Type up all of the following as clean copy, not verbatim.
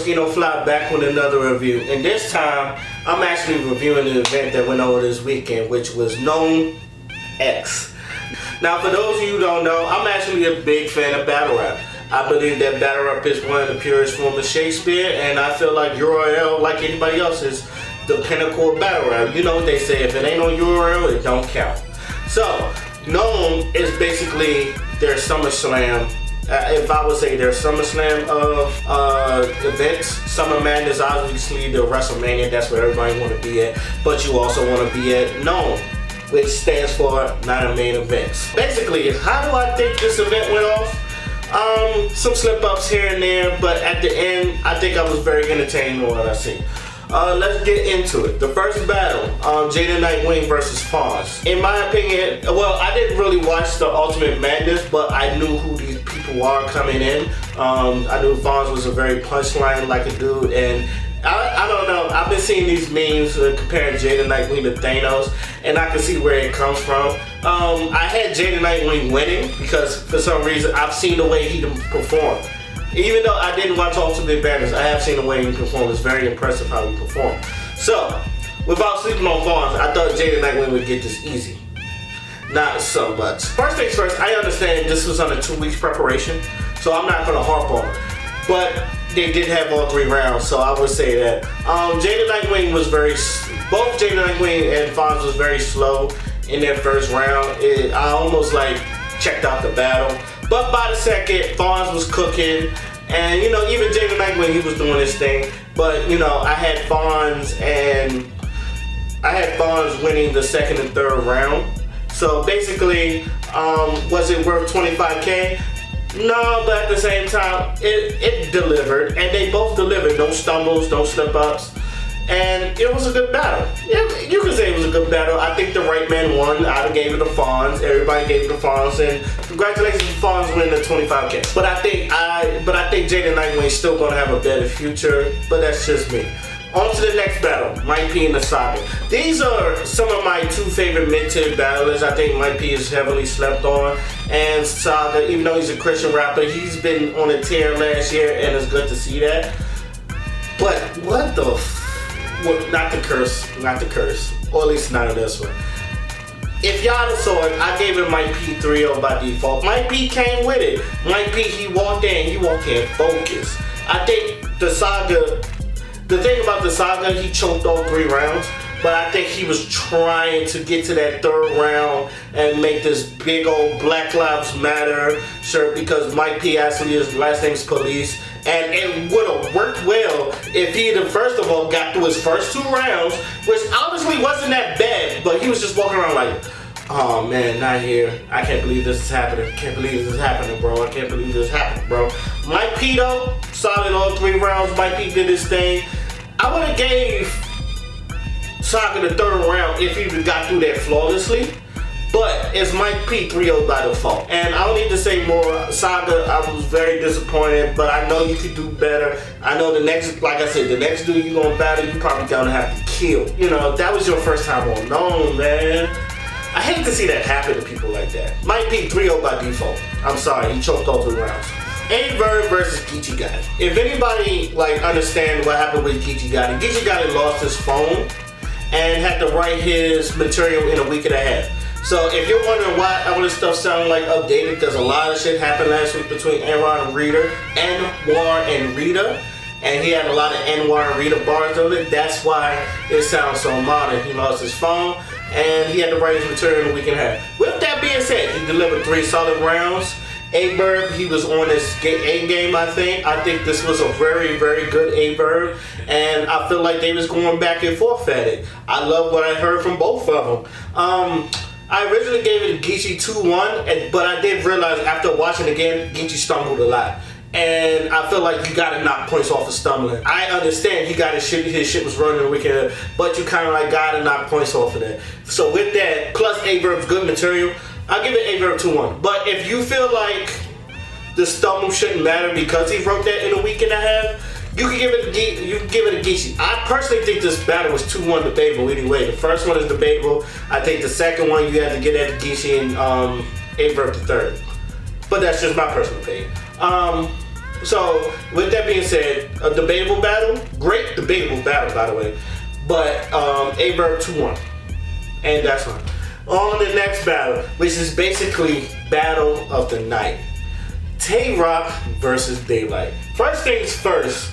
Oscino Fly back with another review, and this time I'm actually reviewing an event that went over this weekend, which was NOME X. Now, for those of you who don't know, I'm actually a big fan of battle rap. I believe that battle rap is one of the purest forms of Shakespeare, and I feel like URL, like anybody else, is the pinnacle of battle rap. You know what they say, if it ain't on URL, it don't count. So, NOME is basically their SummerSlam. If I would say their SummerSlam of events. Summer Madness, obviously the WrestleMania, that's where everybody want to be at, but you also want to be at NOME, which stands for Not a Main Events. Basically, how do I think this event went off? Some slip-ups here and there, but at the end, I think I was very entertained in what I see. Let's get into it. The first battle, Jada Nightwing versus Fonz. In my opinion, well, I didn't really watch the Ultimate Madness, but I knew who these people are coming in. I knew Fonz was a very punchline like a dude, and I don't know, I've been seeing these memes comparing Jada Nightwing to Thanos, and I can see where it comes from. I had Jada Nightwing winning because for some reason I've seen the way he perform. Even though I didn't watch Ultimate Madness, I have seen the way he performed. It's very impressive how he performed. So, without sleeping on Fonz, I thought Jada Nightwing would get this easy. Not so much. First things first, I understand this was under 2 weeks preparation, so I'm not going to harp on it. But they did have all 3 rounds, so I would say that. Jada Nightwing was both Jada Nightwing and Fonz was very slow in their first round. I almost like checked out the battle. But by the second, Fonz was cooking, and you know, even Jada Nightwing, he was doing his thing. But you know, I had Fonz winning the second and third round. So basically, was it worth 25K? No, but at the same time, it delivered, and they both delivered. No stumbles, no slip-ups, and it was a good battle. You could say it was a good battle. I think the right man won. I gave it to Fonz. Everybody gave it to Fonz, and congratulations to Fonz winning the 25K. But I think Jada Nightwing's still gonna have a better future. But that's just me. On to the next battle, Mike P and the Saga. These are some of my 2 favorite mid-tier battlers. I think Mike P is heavily slept on, and Saga, even though he's a Christian rapper, he's been on a tear last year, and it's good to see that. But what the well, not the curse, or at least not in this one. If y'all saw it, I gave it Mike P 3-0 by default. Mike P came with it. Mike P, he walked in focused. I think the Saga, the thing about the Saga, he choked all 3 rounds, but I think he was trying to get to that 3rd round and make this big old Black Lives Matter shirt, because Mike P actually, his last name's Police, and it would have worked well if he had, first of all, got through his first 2 rounds, which honestly wasn't that bad, but he was just walking around like, oh man, not here. I can't believe this is happening. Can't believe this is happening, bro. I can't believe this is happening, bro. Mike P though, solid all 3 rounds. Mike P did his thing. I would have gave Saga the 3rd round if he got through that flawlessly. But it's Mike P 3-0 by default. And I don't need to say more. Saga, I was very disappointed, but I know you could do better. I know the next, like I said, the next dude you're gonna battle, you probably gonna have to kill. You know, that was your first time on NOME, man. I hate to see that happen to people like that. Mike P 3-0 by default. I'm sorry, he choked all 3 rounds. A-Verb versus Geechee Gotti. If anybody like understand what happened with Geechee Gotti lost his phone and had to write his material in a week and a half. So if you're wondering why all this stuff sounded like updated, because a lot of shit happened last week between Anwar and Rita, and he had a lot of Anwar and Rita bars on it. That's why it sounds so modern. He lost his phone, and he had to write his material in a week and a half. With that being said, he delivered 3 solid rounds. A-Verb, he was on his A game, I think. I think this was a very, very good A-Verb, and I feel like they was going back and forth at it. I love what I heard from both of them. I originally gave it to Geechee 2-1, but I did realize after watching again, Geechee stumbled a lot. And I feel like you gotta knock points off of stumbling. I understand he got his shit was running the weekend, but you kinda like gotta knock points off of that. So with that, plus A-Verb's good material, I'll give it A-Verb 2-1. But if you feel like the stumble shouldn't matter because he wrote that in a week and a half, you can give it a Geechee. I personally think this battle was 2-1 debatable anyway. The first one is debatable. I think the second one you have to get at the Geechee and A-Verb the 3rd. But that's just my personal opinion. So with that being said, a debatable battle, great debatable battle by the way, but Averb 2-1, and that's one. On the next battle, which is basically battle of the night, Tay-Rock versus Daylight. First things first,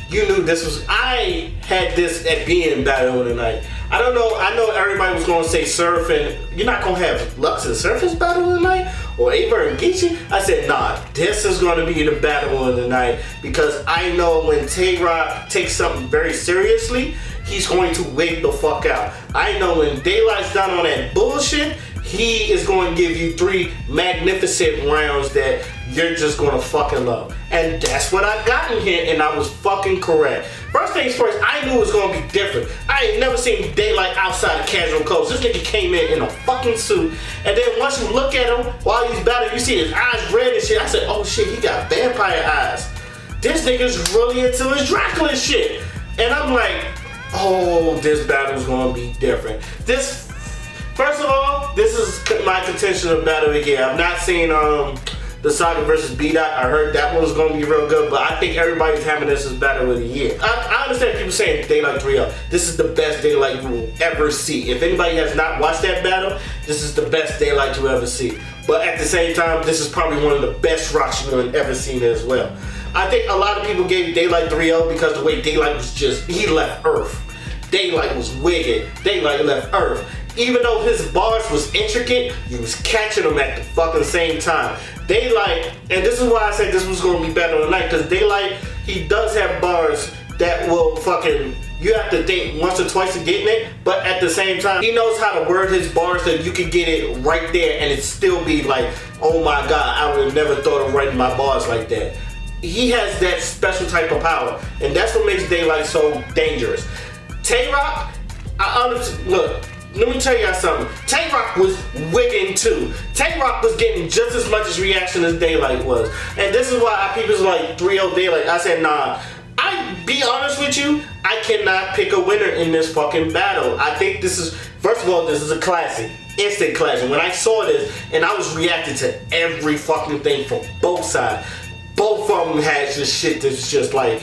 you knew this was, I had this at being battle of the night. I don't know, I know everybody was gonna say Surf, and you're not gonna have Lux and Surface battle of the night, or Aver and Geechee. I said, nah, this is gonna be the battle of the night, because I know when Tay-Rock takes something very seriously, he's going to wig the fuck out. I know when Daylight's done on that bullshit, he is going to give you 3 magnificent rounds that you're just going to fucking love. And that's what I got in here, and I was fucking correct. First things first, I knew it was going to be different. I ain't never seen Daylight outside of casual clothes. This nigga came in a fucking suit, and then once you look at him while he's battling, you see his eyes red and shit. I said, oh shit, he got vampire eyes. This nigga's really into his Dracula shit. And I'm like, oh, this battle's gonna be different. First of all, this is my contention of battle of the year. I've not seen the Saga versus B-Dot. I heard that one was gonna be real good, but I think everybody's having this as battle of the year. I understand people saying Daylight 3-0. This is the best Daylight you will ever see. If anybody has not watched that battle, this is the best Daylight you'll ever see. But at the same time, this is probably one of the best rocks you've ever seen as well. I think a lot of people gave Daylight 3-0 because the way Daylight was just, he left Earth. Daylight was wicked. Daylight left Earth. Even though his bars was intricate, you was catching them at the fucking same time. Daylight, and this is why I said this was going to be better tonight, because Daylight, he does have bars that will fucking, you have to think once or twice to get in it, but at the same time, he knows how to word his bars so you can get it right there and it still be like, oh my god, I would have never thought of writing my bars like that. He has that special type of power, and that's what makes Daylight so dangerous. Tay-Rock, I honestly, look, let me tell y'all something. Tay-Rock was wigging too. Tay-Rock was getting just as much as reaction as Daylight was. And this is why people's like 3-0 Daylight. I said, nah. I be honest with you, I cannot pick a winner in this fucking battle. I think this is, first of all, this is a classic. Instant classic. When I saw this, and I was reacting to every fucking thing from both sides. Both of them had just shit that's just like,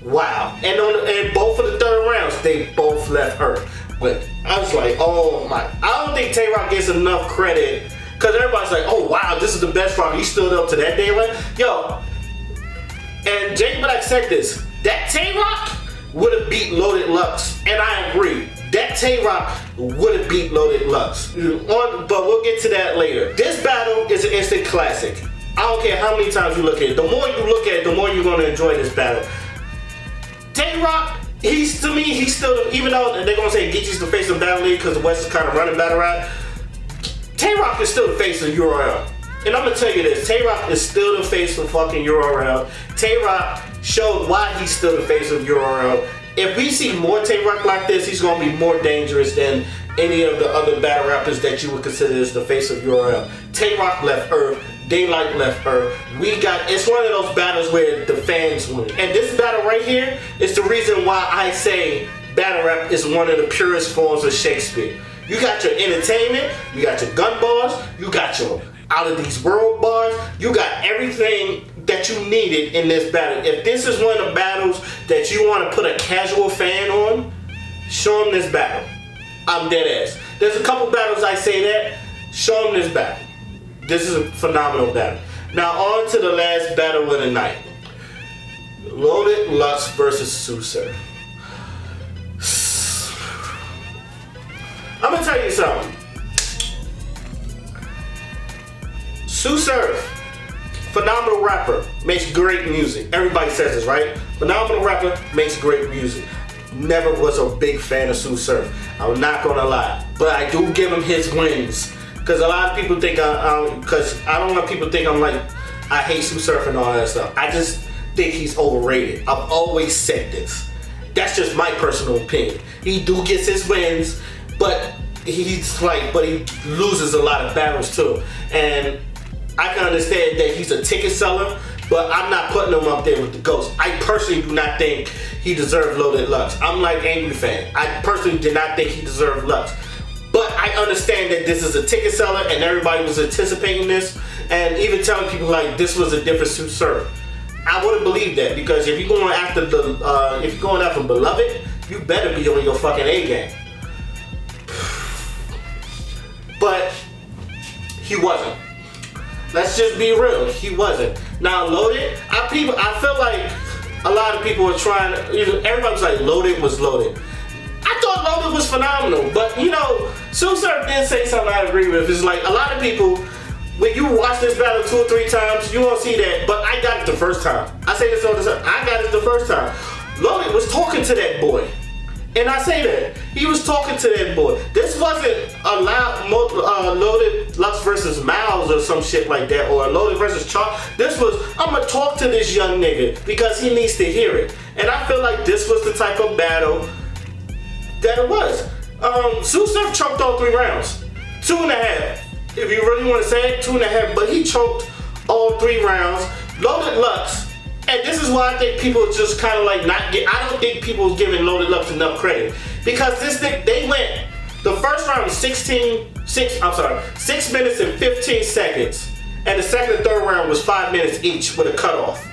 wow. And both of the third rounds, they both left Earth. But I was like, oh my, I don't think Tay-Rock gets enough credit, because everybody's like, oh wow, this is the best rock. He stood up to that Daylight. Yo, and Jay Black said this, that Tay-Rock would have beat Loaded Lux, and I agree. That Tay-Rock would have beat Loaded Lux. But we'll get to that later. This battle is an instant classic. I don't care how many times you look at it. The more you look at it, the more you're going to enjoy this battle. Tay-Rock, to me, he's still, even though they're going to say Geechee's the face of Battle League because the West is kind of running battle rap, Tay-Rock is still the face of URL. And I'm going to tell you this, Tay-Rock is still the face of fucking URL. Tay-Rock showed why he's still the face of URL. If we see more Tay-Rock like this, he's going to be more dangerous than any of the other battle rappers that you would consider as the face of URL. Tay-Rock left Earth. Daylight left Earth. It's one of those battles where the fans win. And this battle right here is the reason why I say battle rap is one of the purest forms of Shakespeare. You got your entertainment, you got your gun bars, you got your out of these world bars, you got everything that you needed in this battle. If this is one of the battles that you want to put a casual fan on, show them this battle. I'm dead ass. There's a couple battles I say that, show them this battle. This is a phenomenal battle. Now on to the last battle of the night. Loaded Lux versus Sue. I'm gonna tell you something. Sue Surf, phenomenal rapper, makes great music. Everybody says this, right? Phenomenal rapper, makes great music. Never was a big fan of Sue Surf. I'm not gonna lie, but I do give him his wins. Because a lot of people think because I don't want people to think I'm like, I hate Sue Surf and all that stuff. I just think he's overrated. I've always said this. That's just my personal opinion. He do gets his wins, but he loses a lot of battles too. And I can understand that he's a ticket seller, but I'm not putting him up there with the GOATs. I personally do not think he deserved Loaded Lux. I'm like Angry Fan. I personally did not think he deserved Lux. But I understand that this is a ticket seller and everybody was anticipating this and even telling people like this was a different Sue Surf. I would have believed that, because if you're going after Beloved, you better be on your fucking A game. But he wasn't. Let's just be real. He wasn't. Now Loaded, I feel like a lot of people were trying to, everybody was like, Loaded was Loaded. I thought Loaded was phenomenal, but Sue Surf did say something I agree with. It's like, a lot of people, when you watch this battle 2 or 3 times, you won't see that, but I got it the first time. I say this all the time, I got it the first time. Loaded was talking to that boy. And I say that. He was talking to that boy. This wasn't a Loaded Lux versus Miles or some shit like that, or a Loaded versus Chalk. This was, I'm gonna talk to this young nigga because he needs to hear it. And I feel like this was the type of battle that it was. Sue Surf choked all 3 rounds. 2.5. If you really want to say it, 2.5. But he choked all 3 rounds. Loaded Lux. And this is why I think people just kind of like I don't think people was giving Loaded Lux enough credit. Because this thing, they went, the first round was 6 minutes and 15 seconds. And the second and third round was 5 minutes each with a cutoff.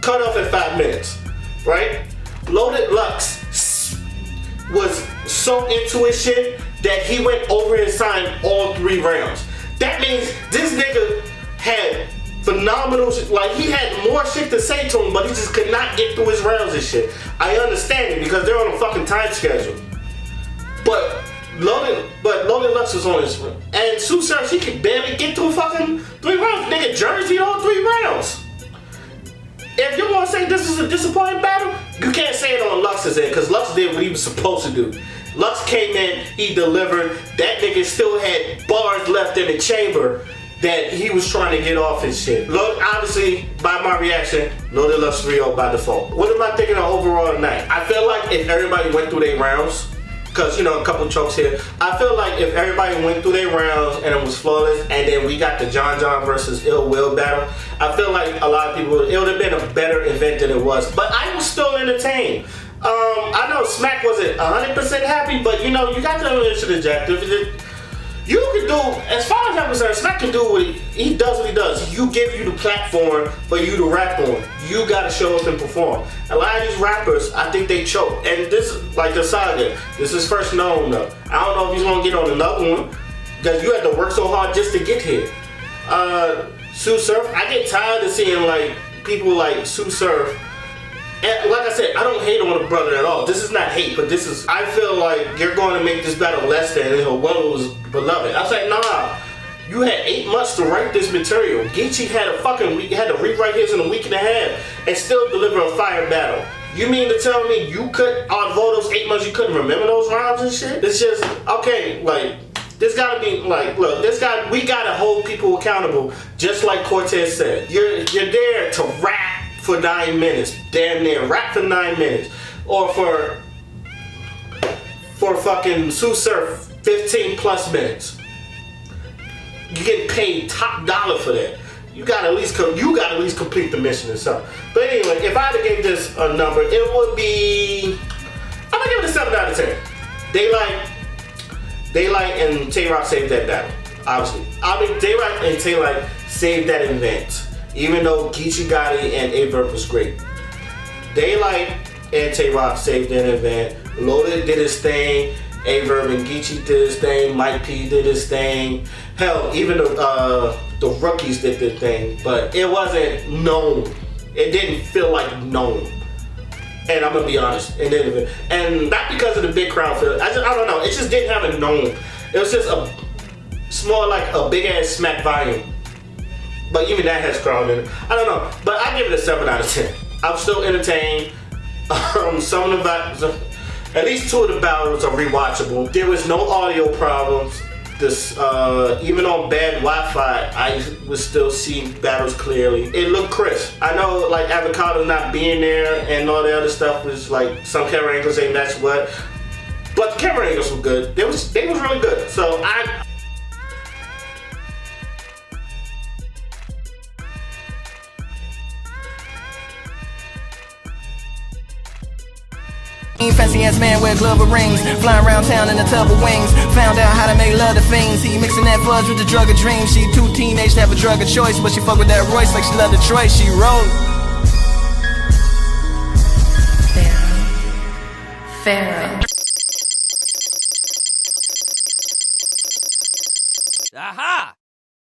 Cutoff at 5 minutes, right? Loaded Lux was so into his shit that he went over his time all 3 rounds. That means this nigga had phenomenal shit. Like, he had more shit to say to him, but he just could not get through his rounds and shit. I understand it because they're on a fucking time schedule. But Loaded Lux was on his round. And Sue Surf, she could barely get through fucking 3 rounds. Nigga jersey all 3 rounds. If you want to say this is a disappointing battle, you can't say it on Lux's end, because Lux did what he was supposed to do. Lux came in, he delivered. That nigga still had bars left in the chamber that he was trying to get off his shit. Look, obviously, by my reaction, Loaded Lux 3-0 by default. What am I thinking of overall tonight? I feel like if everybody went through their rounds, because, a couple chokes here, I feel like if everybody went through their rounds and it was flawless, and then we got the John versus Ill Will battle, I feel like a lot of people, it would have been a better event than it was. But I was still entertained. I know Smack wasn't 100% happy, but you got the initial objective. You can do, as far as I'm concerned, Smack can do what he does what he does. You give you the platform for you to rap on. You gotta show up and perform. A lot of these rappers, I think they choke. And this is like the Saga. This is first known though. I don't know if he's gonna get on another one, because you had to work so hard just to get here. Sue Surf, I get tired of seeing like people like Sue Surf. And like I said, I don't hate on the brother at all. This is not hate, but this is, I feel like you're going to make this battle less than what was Beloved. I was like, nah, you had 8 months to write this material. Geechee had to rewrite his in a week and a half and still deliver a fire battle. You mean to tell me you could, out of all those 8 months, you couldn't remember those rhymes and shit? It's just, okay, like, this gotta be, like, look, we gotta hold people accountable, just like Cortez said. You're there to rap for 9 minutes, damn near rap for 9 minutes, or for fucking Sue Surf 15 plus minutes. You get paid top dollar for that. You gotta at least complete the mission and stuff. But anyway, if I had to give this a number, it would be, I'm gonna give it a 7 out of 10. Daylight and Tay-Rock saved that battle, obviously. I mean, Daylight and Tay-Light saved that event. Even though Geechee Gotti and Averb was great. Daylight and Tay-Rock saved that event. Loaded did his thing. Averb and Geechee did his thing. Mike P did his thing. Hell, even the rookies did their thing. But it wasn't known. It didn't feel like known. And I'm gonna be honest. It didn't. And not because of the big crowd feel. I don't know. It just didn't have a known. It was just more like a big ass Smack volume. But even that has crowd in it. I don't know. But I give it a 7 out of 10. I'm still entertained. Some of the battles, at least 2 of the battles are rewatchable. There was no audio problems. Even on bad Wi-Fi, I would still see battles clearly. It looked crisp. I know like Avocado not being there and all the other stuff was like some camera angles ain't match what. But the camera angles were good. They was really good. So fancy ass man wear glove of rings, flying around town in a tub of wings. Found out how to make love to fiends. He mixing that fudge with the drug of dreams. She too teenage to have a drug of choice, but she fuck with that Royce like she love Detroit. She rolled. Pharaoh.